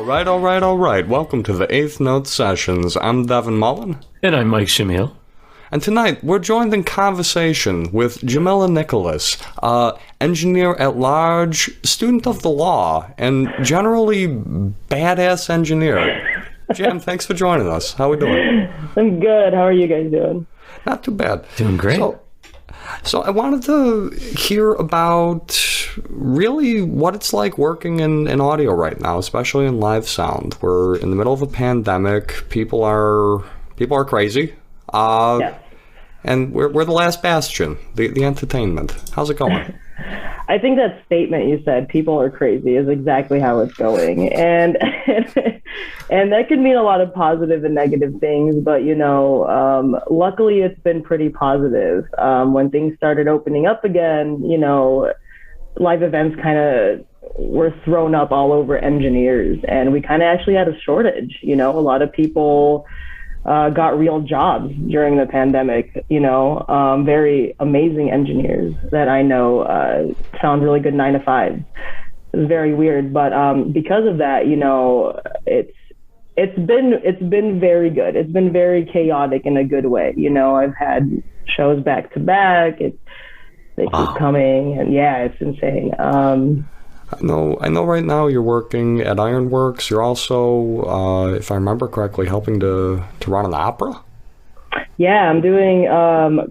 All right. Welcome to the Eighth Note Sessions. I'm Devin Mullen. And I'm Mike Jamil. And tonight, we're joined in conversation with Jamila Nicolas, engineer at large, student of the law, and generally badass engineer. Jam, thanks for joining us. How are we doing? I'm good. How are you guys doing? Not too bad. Doing great. So I wanted to hear about really what it's like working in audio right now, especially in live sound. We're in the middle of a pandemic. People are crazy. Yes. And we're the last bastion, the entertainment. How's it going? I think that statement you said, people are crazy, is exactly how it's going. And and that can mean a lot of positive and negative things, but, luckily it's been pretty positive. When things started opening up again, live events kind of were thrown up all over engineers, and we kind of actually had a shortage. A lot of people got real jobs during the pandemic, very amazing engineers that I know found really good 9-to-5s. It's very weird, but because of that, it's been very good. It's been very chaotic in a good way. I've had shows back to back. They keep coming, and yeah, it's insane. I know right now you're working at Ironworks. You're also, if I remember correctly, helping to run an opera? Yeah, I'm doing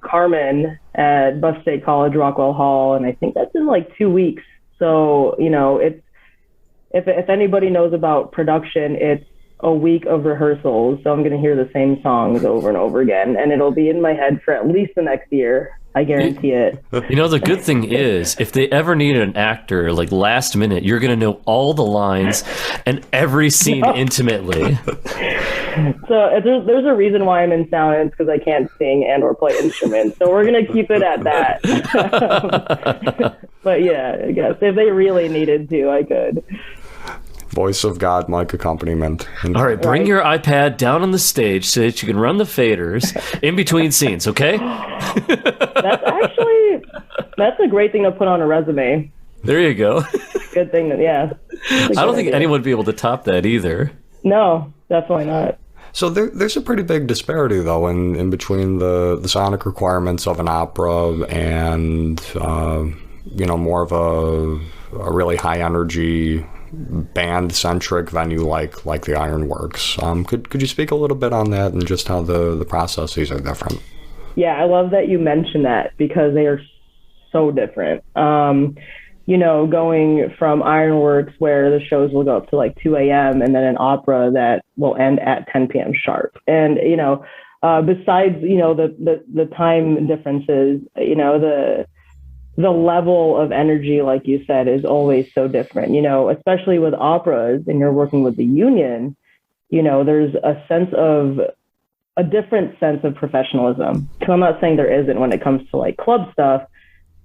Carmen at Buff State College, Rockwell Hall, and I think that's in like 2 weeks. So, it's if anybody knows about production, it's a week of rehearsals. So I'm going to hear the same songs over and over again, and it'll be in my head for at least the next year. I guarantee it. The good thing is, if they ever need an actor, like last minute, you're going to know all the lines and every scene intimately. So there's a reason why I'm in sound, and it's because I can't sing and or play instruments. So we're going to keep it at that. But yeah, I guess if they really needed to, I could. Voice of God, mic accompaniment. All right, bring your iPad down on the stage so that you can run the faders in between scenes, okay? That's a great thing to put on a resume. There you go. Good thing yeah. I don't think anyone would be able to top that either. No, definitely not. So there's a pretty big disparity, though, in between the sonic requirements of an opera and, more of a really high-energy, band-centric venue like the Ironworks. Could you speak a little bit on that and just how the processes are different? Yeah, I love that you mentioned that because they are so different. Going from Ironworks where the shows will go up to like 2 a.m. and then an opera that will end at 10 p.m. sharp. And, besides, the time differences, the level of energy, like you said, is always so different, especially with operas and you're working with the union, there's a different sense of professionalism. So I'm not saying there isn't when it comes to like club stuff,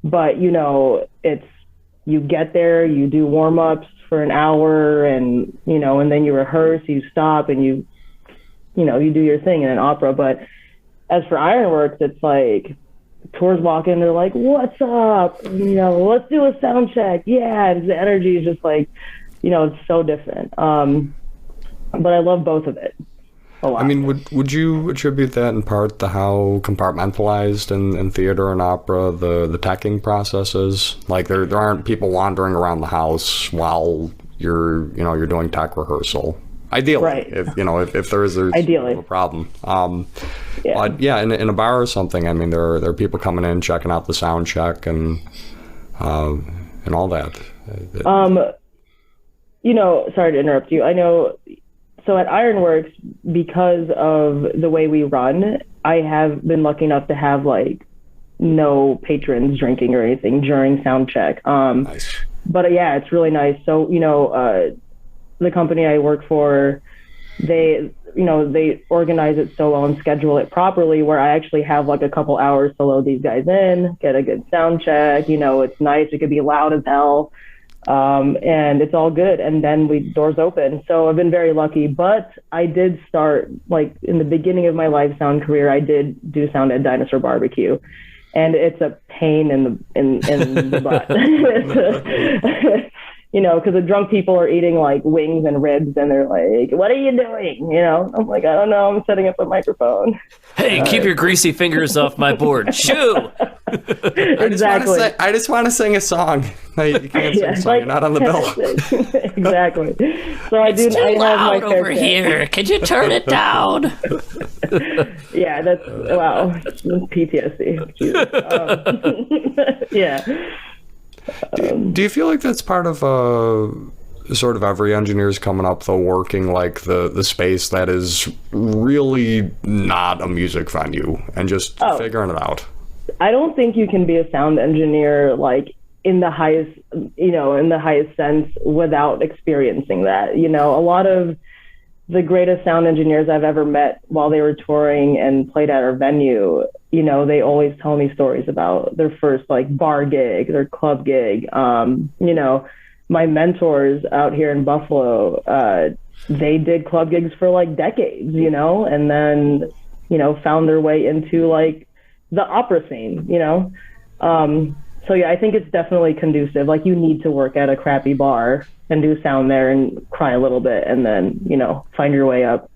but, it's, you get there, you do warm-ups for an hour and, and then you rehearse, you stop and you do your thing in an opera. But as for Ironworks, it's like, tours walk in, they're like, what's up? Let's do a sound check. Yeah, and the energy is just like, it's so different. But I love both of it a lot. I mean, would you attribute that in part to how compartmentalized in theater and opera the teching process is? Like there aren't people wandering around the house while you're doing tech rehearsal. Ideally, right. if there's ideally a problem. Yeah. But yeah, in a bar or something, I mean, there are people coming in, checking out the sound check and all that. Sorry to interrupt you. I know. So at Ironworks, because of the way we run, I have been lucky enough to have like no patrons drinking or anything during sound check. Nice. But yeah, it's really nice. So the company I work for, they organize it so well and schedule it properly where I actually have like a couple hours to load these guys in, get a good sound check. It's nice. It could be loud as hell. And it's all good. And then doors open. So I've been very lucky, but I did start like in the beginning of my live sound career, I did do sound at Dinosaur Barbecue. And it's a pain in the butt. because the drunk people are eating like wings and ribs, and they're like, "What are you doing?" I'm like, "I don't know. I'm setting up a microphone." Hey, keep your greasy fingers off my board. Shoo! Exactly. I just want to sing a song. No, you can't sing a song. You're not on the bill. Exactly. So I It's too I have loud my fair over share. here. Could you turn it down? Yeah, that's wow. PTSD. Jesus. Yeah. Do you feel like that's part of sort of every engineer's coming up though, working like the space that is really not a music venue and just figuring it out? I don't think you can be a sound engineer like in the highest sense without experiencing that. A lot of the greatest sound engineers I've ever met while they were touring and played at our venue, they always tell me stories about their first like bar gig, their club gig. My mentors out here in Buffalo, they did club gigs for like decades, and then, found their way into like the opera scene, So yeah, I think it's definitely conducive. Like you need to work at a crappy bar and do sound there and cry a little bit and then, find your way up.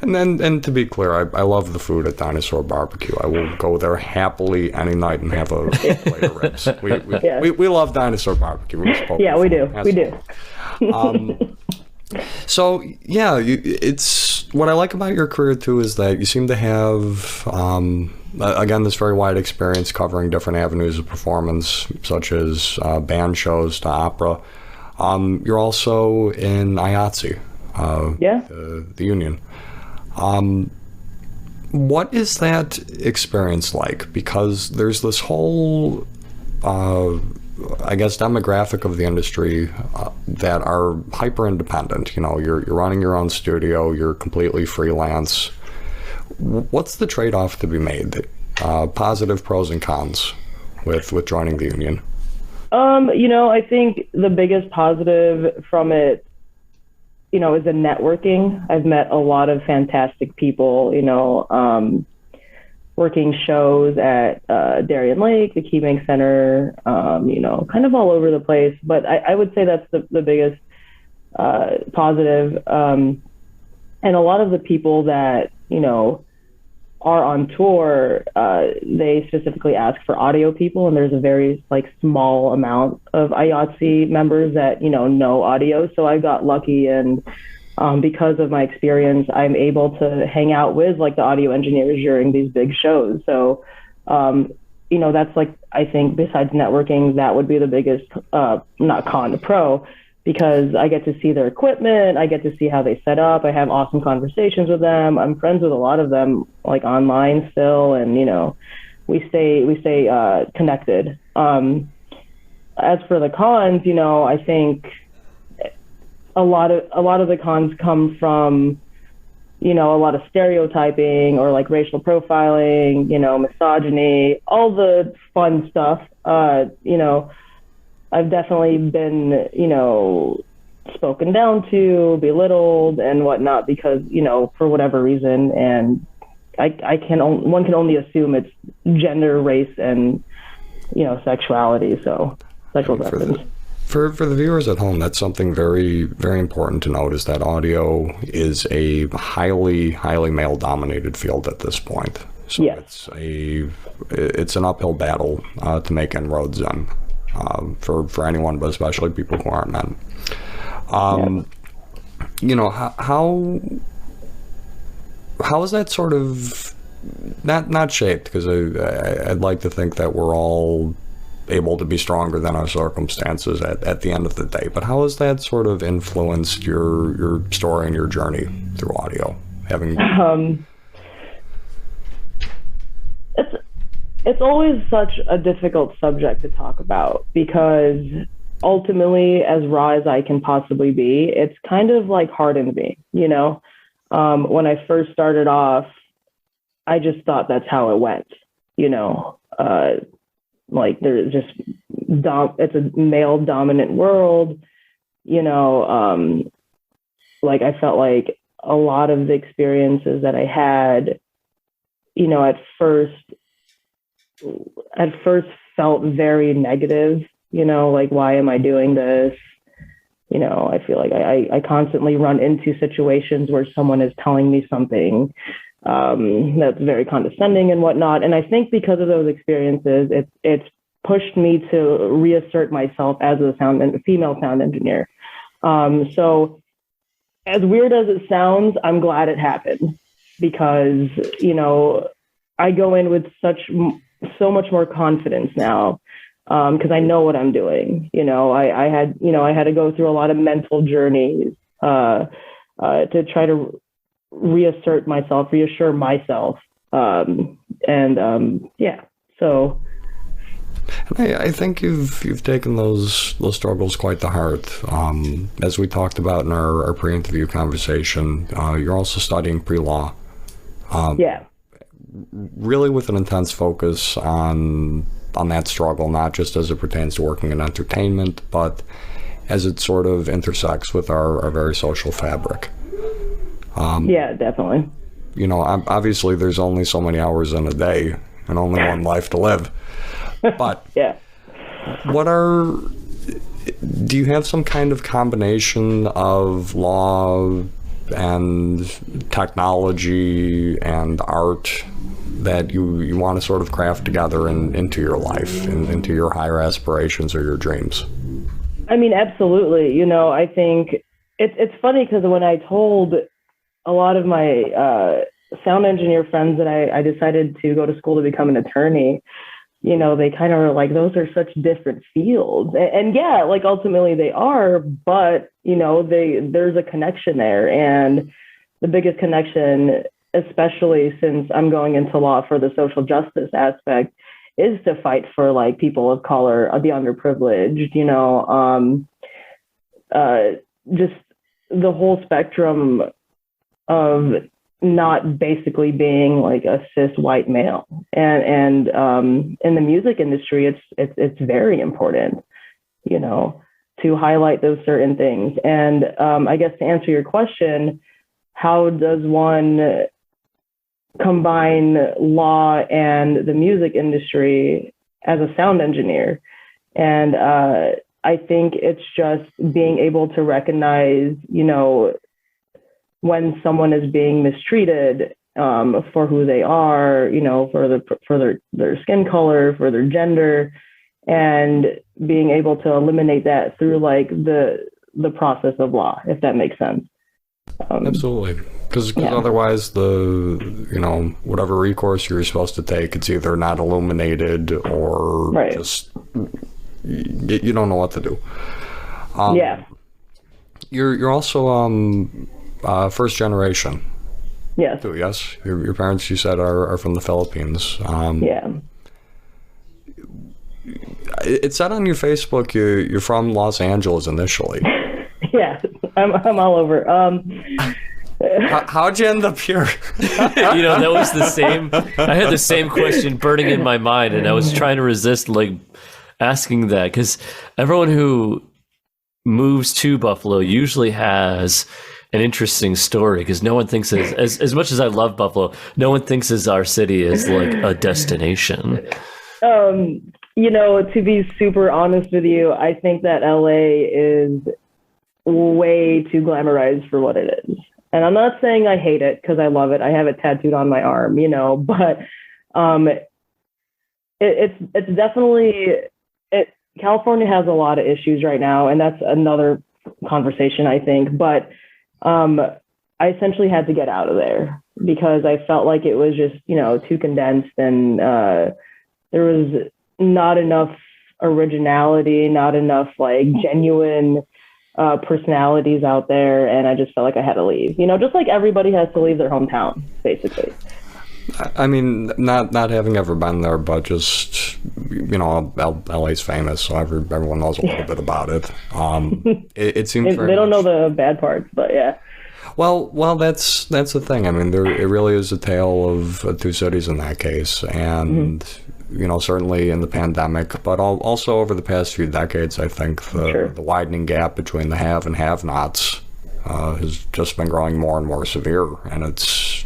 And to be clear, I love the food at Dinosaur Barbecue. I will go there happily any night and have a plate of ribs. We love Dinosaur Barbecue. We do. So yeah, it's what I like about your career too is that you seem to have again this very wide experience covering different avenues of performance, such as band shows to opera. You're also in IATSE, the union. What is that experience like? Because there's this whole, I guess, demographic of the industry that are hyper independent. You're running your own studio. You're completely freelance. What's the trade-off to be made? Positive pros and cons with joining the union. I think the biggest positive from it, is the networking. I've met a lot of fantastic people, working shows at Darien Lake, the Key Bank Center, kind of all over the place. But I would say that's the biggest positive. And a lot of the people that, are on tour, they specifically ask for audio people, and there's a very small amount of IATSE members that know audio. So I got lucky, and because of my experience, I'm able to hang out with the audio engineers during these big shows. So that's I think besides networking, that would be the biggest not con, pro. Because I get to see their equipment, I get to see how they set up. I have awesome conversations with them. I'm friends with a lot of them, online still, and we stay connected. As for the cons, I think a lot of the cons come from a lot of stereotyping or racial profiling, misogyny, all the fun stuff. I've definitely been, spoken down to, belittled and whatnot because, for whatever reason. And one can only assume it's gender, race, and, sexuality. So sexual preference. For the viewers at home, that's something very, very important to note is that audio is a highly, highly male-dominated field at this point. So yes. It's an uphill battle to make inroads in. For anyone, but especially people who aren't men. How is that sort of not shaped? Because I'd like to think that we're all able to be stronger than our circumstances at the end of the day. But how has that sort of influenced your story and your journey through audio? It's always such a difficult subject to talk about because ultimately, as raw as I can possibly be, it's kind of hardened me, when I first started off, I just thought that's how it went, there's just, it's a male dominant world, I felt like a lot of the experiences that I had, at first felt very negative, like, why am I doing this? I feel like I constantly run into situations where someone is telling me something that's very condescending and whatnot. And I think because of those experiences, it's pushed me to reassert myself as a female sound engineer. So as weird as it sounds, I'm glad it happened because, I go in with so much more confidence now. Because I know what I'm doing. I had to go through a lot of mental journeys to try to reassure myself. So. And I think you've taken those struggles quite to heart. As we talked about in our pre-interview conversation, you're also studying pre-law. Really with an intense focus on that struggle, not just as it pertains to working in entertainment, but as it sort of intersects with our very social fabric. Definitely. Obviously there's only so many hours in a day and only one life to live. But do you have some kind of combination of law and technology and art that you want to sort of craft together into your life and into your higher aspirations or your dreams? I mean, absolutely. I think it's funny because when I told a lot of my sound engineer friends that I decided to go to school to become an attorney, they kind of were like, those are such different fields. And yeah, like ultimately they are, but, there's a connection there. And the biggest connection, especially since I'm going into law for the social justice aspect, is to fight for like people of color, the underprivileged, just the whole spectrum of not basically being like a cis white male. And in the music industry, it's very important, to highlight those certain things. And I guess to answer your question, how does one combine law and the music industry as a sound engineer? And I think it's just being able to recognize, when someone is being mistreated for who they are, for their skin color, for their gender, and being able to eliminate that through like the process of law, if that makes sense. Absolutely. Because otherwise whatever recourse you're supposed to take, it's either not illuminated or just you don't know what to do. You're also first generation. Yes. Too, yes. Your parents, you said, are from the Philippines. It said on your Facebook you're from Los Angeles initially. Yeah, I'm all over. How'd you end up here? That was the same. I had the same question burning in my mind, and I was trying to resist like asking that because everyone who moves to Buffalo usually has an interesting story because no one thinks as much as I love Buffalo, no one thinks our city is like a destination. To be super honest with you, I think that LA is way too glamorized for what it is. And I'm not saying I hate it because I love it. I have it tattooed on my arm, but it's definitely California has a lot of issues right now, and that's another conversation, I think. But I essentially had to get out of there because I felt like it was just, too condensed, and there was not enough originality, not enough like genuine personalities out there, and I just felt like I had to leave. Just like everybody has to leave their hometown, basically. I mean, not having ever been there, but just LA's famous, so everyone knows a little bit about it. It seems they don't know the bad parts, but yeah. Well, that's the thing. I mean, it really is a tale of two cities in that case, and certainly in the pandemic, but also over the past few decades, I think the widening gap between the have and have-nots has just been growing more and more severe, and it's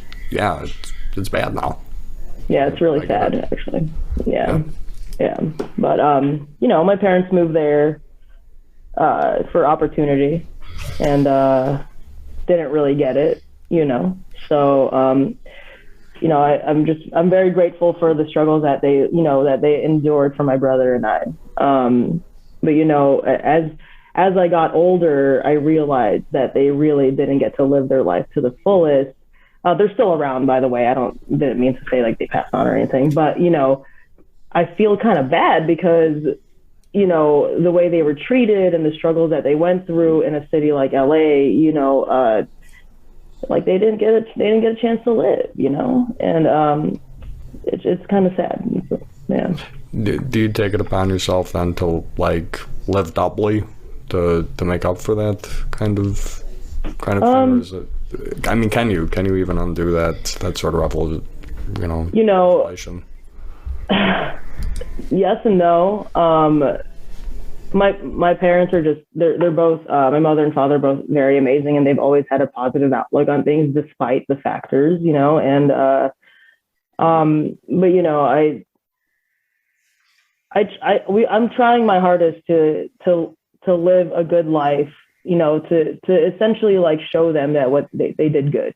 bad now. Yeah, it's really sad, actually. Yeah. Yeah. But, my parents moved there for opportunity and didn't really get it, So, I'm very grateful for the struggles that they endured for my brother and I. But, as I got older, I realized that they really didn't get to live their life to the fullest. They're still around, by the way. Didn't mean to say like they passed on or anything, but, I feel kind of bad because, the way they were treated and the struggles that they went through in a city like LA, like they didn't get a chance to live, and it's kind of sad. Yeah. Do you take it upon yourself then to like live doubly to make up for that kind of thing? Or is it, I mean, can you even undo that sort of relation? Yes and no. My parents are they're both my mother and father are both very amazing, and they've always had a positive outlook on things despite the factors, and but I'm trying my hardest to live a good life, to essentially like show them that what they did good,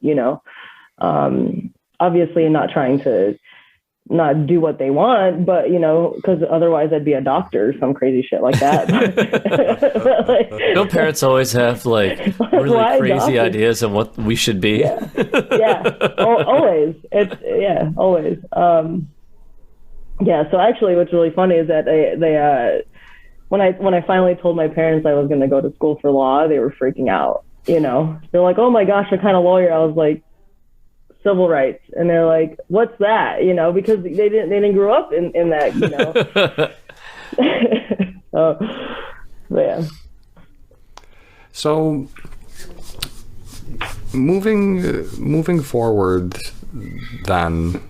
obviously not trying to not do what they want, but because otherwise I'd be a doctor or some crazy shit like that. But, parents always have like really crazy ideas of what we should be. Always. Always. So actually what's really funny is that they when I finally told my parents I was going to go to school for law, they were freaking out. They're like, oh my gosh, what kind of lawyer? I was like, civil rights. And they're like, what's that? Because they didn't grow up in that, yeah. So moving forward then,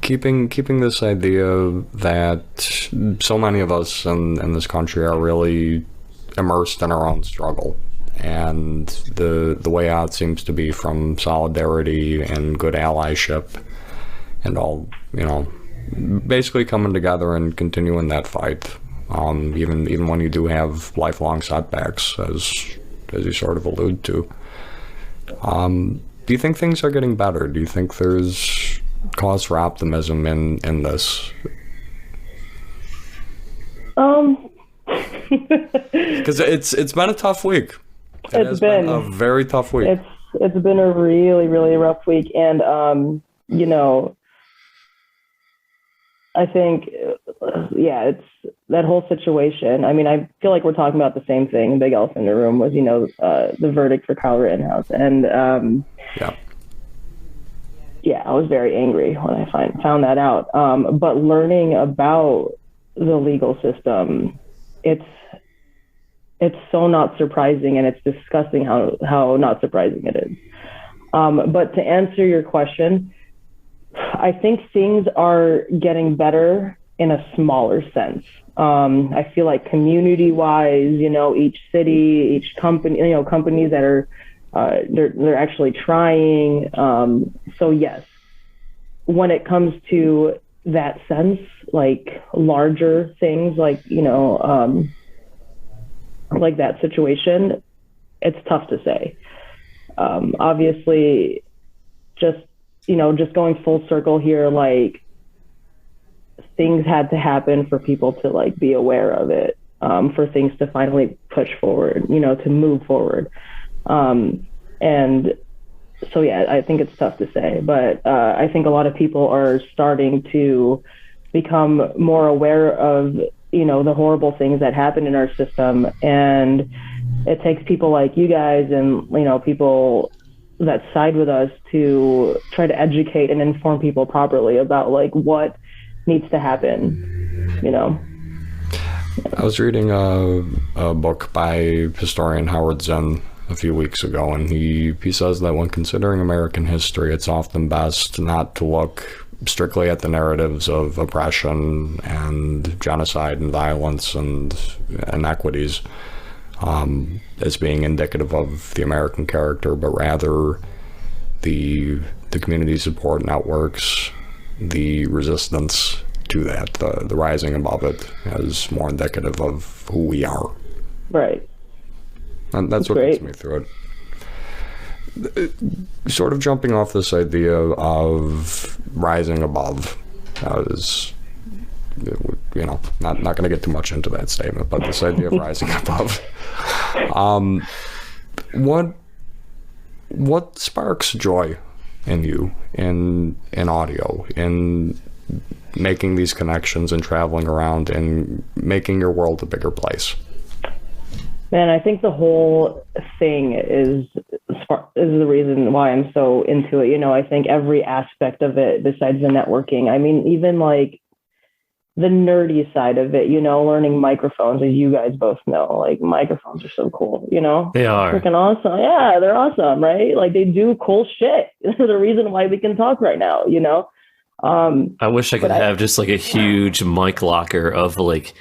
keeping this idea that so many of us in this country are really immersed in our own struggle, and the way out seems to be from solidarity and good allyship and all, basically coming together and continuing that fight, even when you do have lifelong setbacks, as you sort of allude to. Do you think things are getting better? Do you think there's cause for optimism in this? Because it's been a tough week. It's been a very tough week. It's been a really, really rough week, and I think it's that whole situation. I mean, I feel like we're talking about the same thing. The big elephant in the room was the verdict for Kyle Rittenhouse, and I was very angry when I found that out. But learning about the legal system, it's so not surprising, and it's disgusting how not surprising it is. But to answer your question, I think things are getting better in a smaller sense. I feel like community-wise, each city, each company, companies that are they're actually trying. So yes, when it comes to that sense, like larger things, like like that situation, it's tough to say. Obviously, just going full circle here, like things had to happen for people to like be aware of it, for things to finally push forward, to move forward. And so, I think it's tough to say, but I think a lot of people are starting to become more aware of, the horrible things that happen in our system. And it takes people like you guys and, people that side with us to try to educate and inform people properly about like what needs to happen, I was reading a book by historian Howard Zinn a few weeks ago, and he says that when considering American history, it's often best not to look strictly at the narratives of oppression and genocide and violence and inequities as being indicative of the American character, but rather the community support networks, the resistance to that. The rising above it is more indicative of who we are. Right. And that's what gets me through it. Sort of jumping off this idea of rising above is, not going to get too much into that statement, but this idea of rising above. What sparks joy in you in audio, in making these connections and traveling around and making your world a bigger place? Man, I think the whole thing is the reason why I'm so into it. I think every aspect of it, besides the networking, I mean, even like the nerdy side of it, learning microphones, as you guys both know, like microphones are so cool, They are freaking awesome. Yeah, they're awesome, right? Like they do cool shit. They're the reason why we can talk right now, I wish I could have just like a huge mic locker of like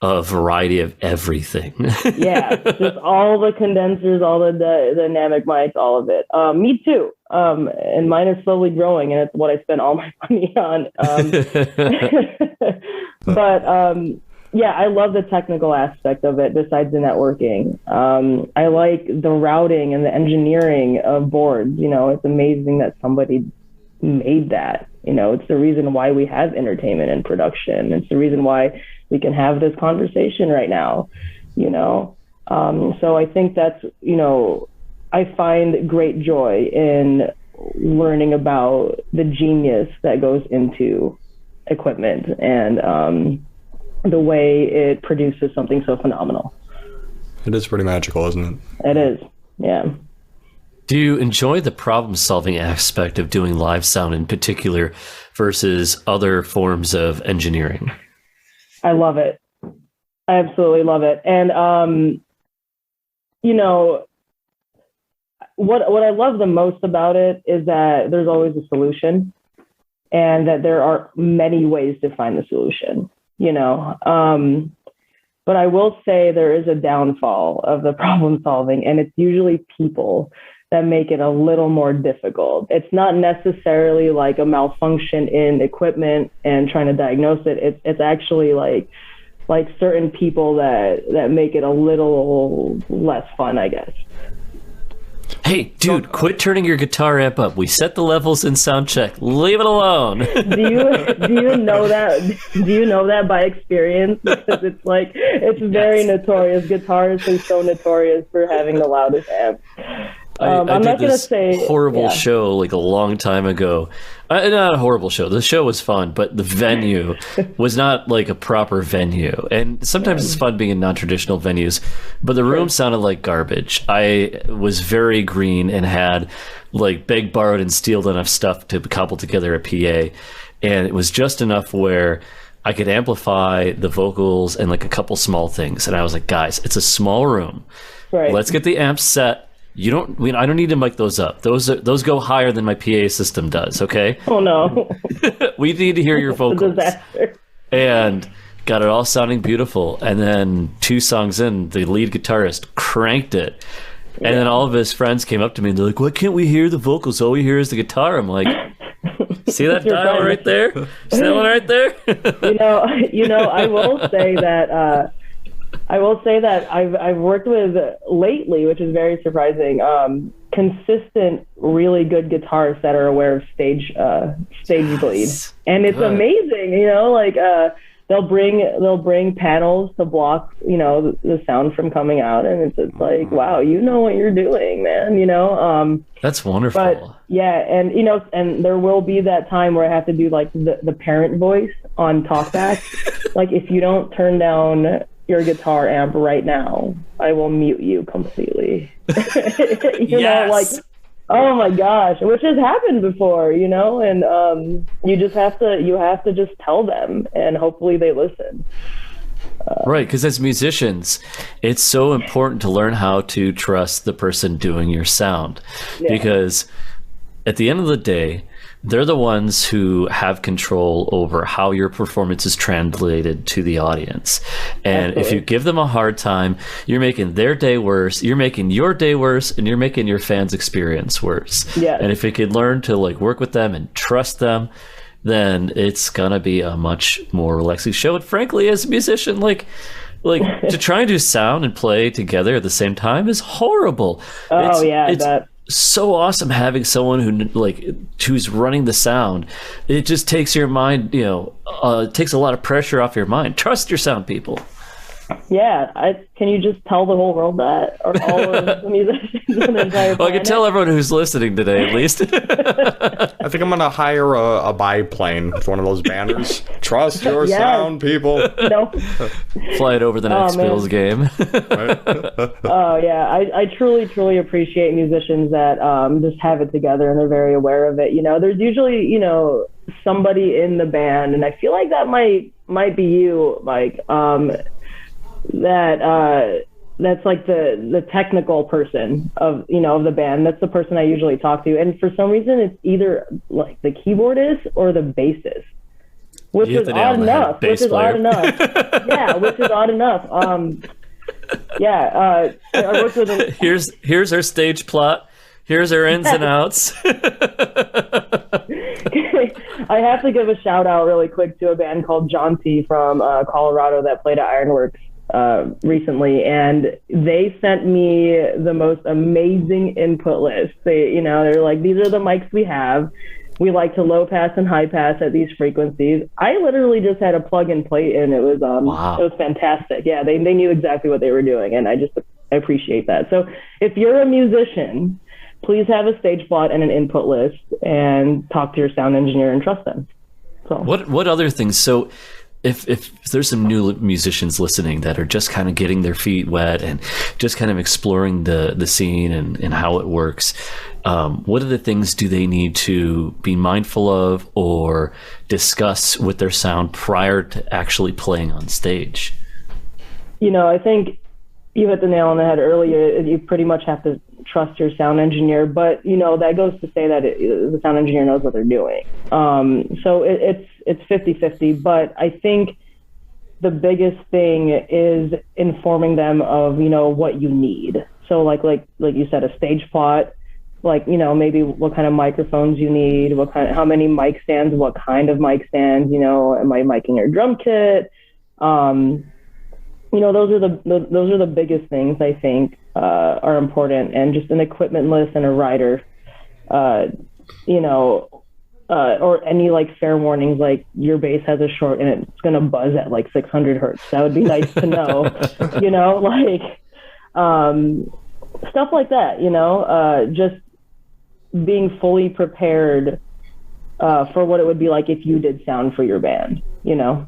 a variety of everything. Yeah, just all the condensers, all the dynamic mics, all of it. Me too. And mine is slowly growing, and it's what I spend all my money on. But yeah, I love the technical aspect of it besides the networking. I like the routing and the engineering of boards. It's amazing that somebody made that. It's the reason why we have entertainment and production. It's the reason why we can have this conversation right now, so I think that's, I find great joy in learning about the genius that goes into equipment and the way it produces something so phenomenal. It is pretty magical, isn't it? It is, yeah. Do you enjoy the problem-solving aspect of doing live sound in particular versus other forms of engineering? I love it. I absolutely love it. And, what I love the most about it is that there's always a solution and that there are many ways to find the solution, but I will say there is a downfall of the problem solving, and it's usually people that make it a little more difficult. It's not necessarily like a malfunction in equipment and trying to diagnose it. It's actually like certain people that make it a little less fun, I guess. Hey, dude, quit turning your guitar amp up. We set the levels in sound check. Leave it alone. Do you know that? Do you know that by experience? Because it's very notorious. Guitarists are so notorious for having the loudest amp. I I'm did not gonna this say horrible show like a long time ago. Not a horrible show. The show was fun, but the venue was not like a proper venue. And sometimes it's fun being in non-traditional venues, but the room sounded like garbage. I was very green and had like begged, borrowed, and stealed enough stuff to cobble together a PA, and it was just enough where I could amplify the vocals and like a couple small things. And I was like, guys, it's a small room. Right. Let's get the amp set. I don't need to mic those up. Those go higher than my PA system does, okay? Oh no. We need to hear your vocals. Disaster. And got it all sounding beautiful. And then 2 songs in, the lead guitarist cranked it. And then all of his friends came up to me and they're like, why can't we hear the vocals? All we hear is the guitar. I'm like, see that dial right there? See that one right there? I will say that I've worked with lately, which is very surprising, consistent, really good guitarists that are aware of stage bleed, and it's amazing. They'll bring panels to block the sound from coming out, and it's like, wow, you know what you're doing, man. That's wonderful. But yeah, and and there will be that time where I have to do like the parent voice on talkback. Like, if you don't turn down your guitar amp right now, I will mute you completely. Oh my gosh, which has happened before, and you have to just tell them, and hopefully they listen. Right, because as musicians, it's so important to learn how to trust the person doing your sound, because at the end of the day, they're the ones who have control over how your performance is translated to the audience. And if you give them a hard time, you're making their day worse, you're making your day worse, and you're making your fans' experience worse. Yeah. And if you could learn to like work with them and trust them, then it's gonna be a much more relaxing show. And frankly, as a musician, like to try and do sound and play together at the same time is horrible. It's so awesome having someone who's running the sound. It just takes your mind, it takes a lot of pressure off your mind. Trust your sound people. Yeah, can you just tell the whole world that, or all of the musicians on the entire planet? Well, I can tell everyone who's listening today, at least. I think I'm gonna hire a biplane with one of those banners. Trust your sound, people. Nope. Fly it over the next Bills game. Oh yeah, I truly appreciate musicians that just have it together and they're very aware of it. There's usually somebody in the band, and I feel like that might be you, Mike. That's like the technical person of the band. That's the person I usually talk to, and for some reason it's either like the keyboardist or the bassist, which is odd enough. Yeah, which is odd enough. I worked with here's our stage plot. Here's our ins and outs. I have to give a shout out really quick to a band called Jaunty from Colorado that played at Ironworks recently, and they sent me the most amazing input list. They're like, these are the mics we have. We like to low pass and high pass at these frequencies. I literally just had a plug and play, and it was wow. It was fantastic. Yeah, they knew exactly what they were doing, and I appreciate that. So if you're a musician, please have a stage plot and an input list, and talk to your sound engineer and trust them. So what other things? So if there's some new musicians listening that are just kind of getting their feet wet and just kind of exploring the scene and how it works, what are the things do they need to be mindful of or discuss with their sound prior to actually playing on stage? I think you hit the nail on the head earlier. You pretty much have to trust your sound engineer, but that goes to say that the sound engineer knows what they're doing. So it's 50-50, but I think the biggest thing is informing them of what you need. So like you said, a stage plot, maybe what kind of microphones you need, how many mic stands, what kind of mic stands, am I miking your drum kit? Those are the biggest things I think are important, and just an equipment list and a rider, or any fair warnings, like your bass has a short and it's gonna buzz at 600 hertz. That would be nice to know, stuff like that. Just being fully prepared for what it would be like if you did sound for your band. Yeah.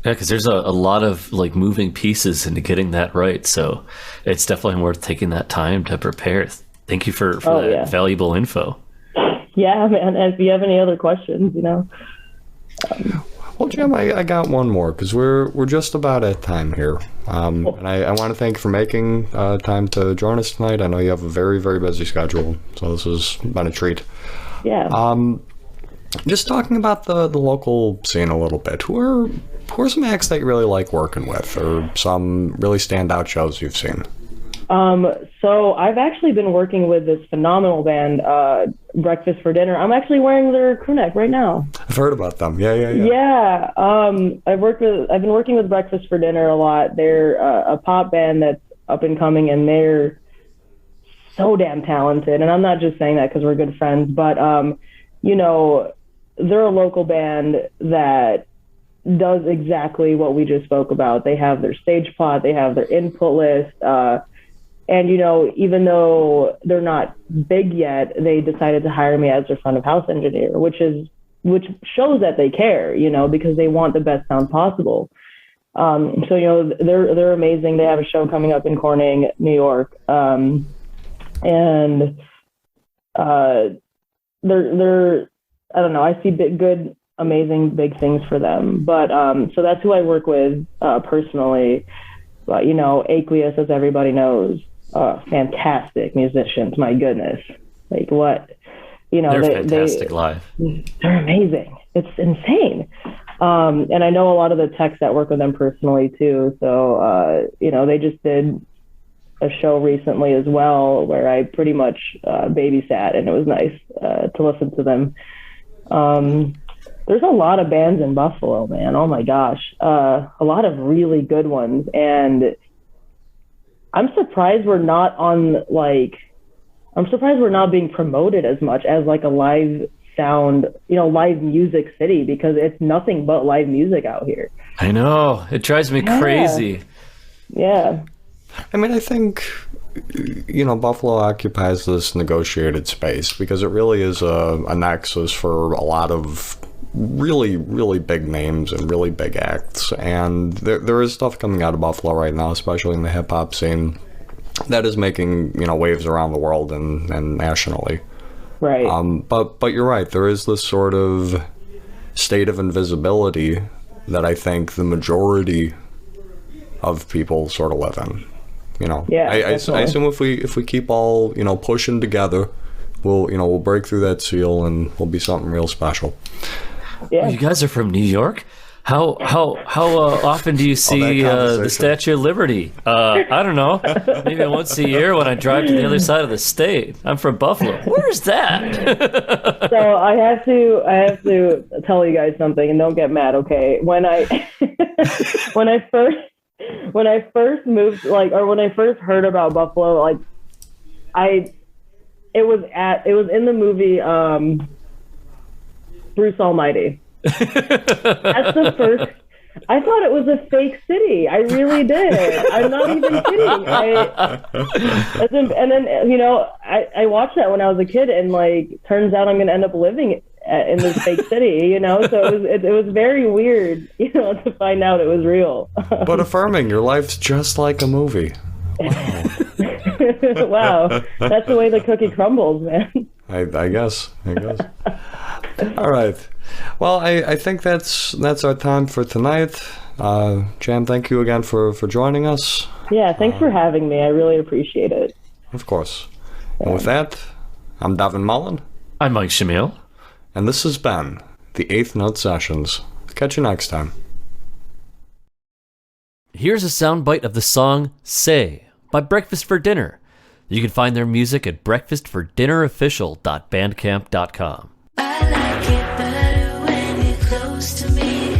Yeah, because there's a lot of moving pieces into getting that right. So it's definitely worth taking that time to prepare. Thank you for that valuable info. Yeah, man. And if you have any other questions, Well, Jim, I got one more because we're just about at time here. And I want to thank you for making time to join us tonight. I know you have a very, very busy schedule, so this has been a treat. Yeah. Just talking about the local scene a little bit. Who are some acts that you really like working with, or some really standout shows you've seen? So I've actually been working with this phenomenal band, Breakfast for Dinner. I'm actually wearing their crew neck right now. I've heard about them. Yeah. Yeah. I've been working with Breakfast for Dinner a lot. They're a pop band that's up and coming, and they're so damn talented. And I'm not just saying that because we're good friends, but they're a local band that does exactly what we just spoke about. They have their stage plot, they have their input list, and even though they're not big yet, they decided to hire me as their front of house engineer, which shows that they care, because they want the best sound possible. So they're amazing. They have a show coming up in Corning, New York, and they're I don't know. I see good, amazing, big things for them. But so that's who I work with personally. But Aqueous, as everybody knows, fantastic musicians. My goodness, what they're fantastic live. They're amazing. It's insane. And I know a lot of the techs that work with them personally too. So they just did a show recently as well where I pretty much babysat, and it was nice to listen to them. There's a lot of bands in Buffalo, man. Oh my gosh. A lot of really good ones. And I'm surprised we're not being promoted as much as like a live sound, live music city, because it's nothing but live music out here. I know. It drives me crazy. Yeah. I mean, I think, Buffalo occupies this negotiated space because it really is a nexus for a lot of really, really big names and really big acts. And there is stuff coming out of Buffalo right now, especially in the hip-hop scene, that is making, waves around the world and nationally. Right. But you're right. There is this sort of state of invisibility that I think the majority of people sort of live in. Yeah, I assume if we keep all pushing together, we'll break through that seal and we'll be something real special. Yeah. Oh, you guys are from New York? How often do you see the Statue of Liberty? I don't know. Maybe once a year when I drive to the other side of the state. I'm from Buffalo. Where's that? So I have to tell you guys something, and don't get mad, okay? When I first moved, when I first heard about Buffalo, it was in the movie Bruce Almighty. That's the first. I thought it was a fake city. I really did. I'm not even kidding. I watched that when I was a kid, and turns out I'm going to end up living in this fake city. So it was very weird, to find out it was real. But affirming, your life's just like a movie. Wow. Wow, that's the way the cookie crumbles, man. I guess. All right. Well, I think that's our time for tonight. Jam, thank you again for joining us. Yeah, thanks for having me. I really appreciate it. Of course. And with that, I'm Devin Mullen. I'm Mike Shamil. And this has been the Eighth Note Sessions. Catch you next time. Here's a soundbite of the song Say by Breakfast for Dinner. You can find their music at breakfastfordinnerofficial.bandcamp.com. I like it better when you're close to me.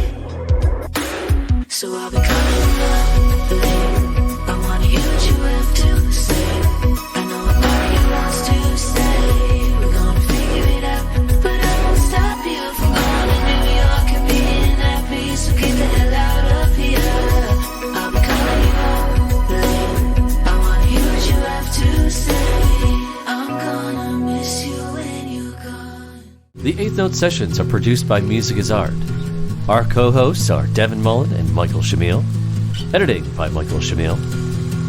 So I'll be coming up late. I wanna hear what you have to say. I know what Mario wants to say. We're gonna figure it out, but I won't stop you from going to New York and being happy. So get the hell out of here. I'll be calling you up late. I wanna hear what you have to say. I'm gonna miss you when you're gone. The Eighth Note Sessions are produced by Music is Art. Our co-hosts are Devin Mullen and Michael Shamil. Editing by Michael Shamil.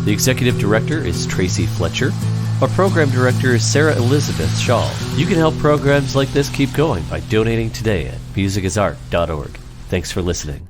The executive director is Tracy Fletcher. Our program director is Sarah Elizabeth Shaw. You can help programs like this keep going by donating today at musicisart.org. Thanks for listening.